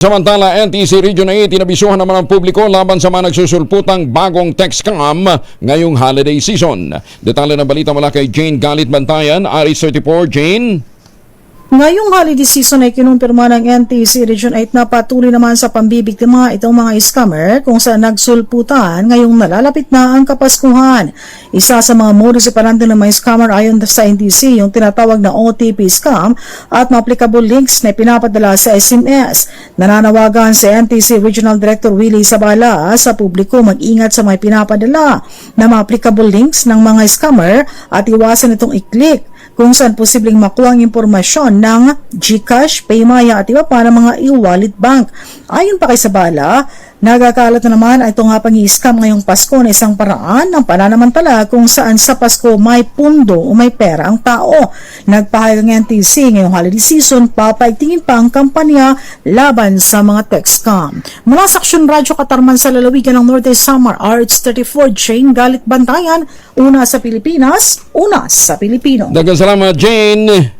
Samantala, NTC Region 8 inabisuhan naman ang publiko laban sa mga nagsusulputang bagong text scam ngayong holiday season. Detalye ng balita mula kay Jane Galit Bantayan, RS34. Jane? Ngayong holiday season ay kinumpirma ng NTC Region 8 na patuloy naman sa pambibiktima itong mga scammer kung saan nagsulputan ngayong nalalapit na ang Kapaskuhan. Isa sa mga modus operandi ng mga scammer ayon sa NTC yung tinatawag na OTP scam at mga applicable links na pinapadala sa SMS. Nananawagan sa NTC Regional Director Willie Sabala sa publiko mag-ingat sa mga pinapadala na mga applicable links ng mga scammer at iwasan itong i-click kung saan posibleng makuha ang impormasyon ng GCash, Paymaya at iba pa ng mga e-wallet bank. Ayon pa kay Sabala, nagkakalat na naman ito nga pang-i-scam ngayong Pasko na isang paraan ng pananamantala kung saan sa Pasko may pundo o may pera ang tao. Nagpahayag ang NTC ngayong holiday season, papaigtingin pa ang kampanya laban sa mga text scam. Mula sa Aksyon Radyo Katarman sa lalawigan ng Norte Samar, RH34, Jane Galit Bantayan, una sa Pilipinas, una sa Pilipino. Daghang salamat, Jane.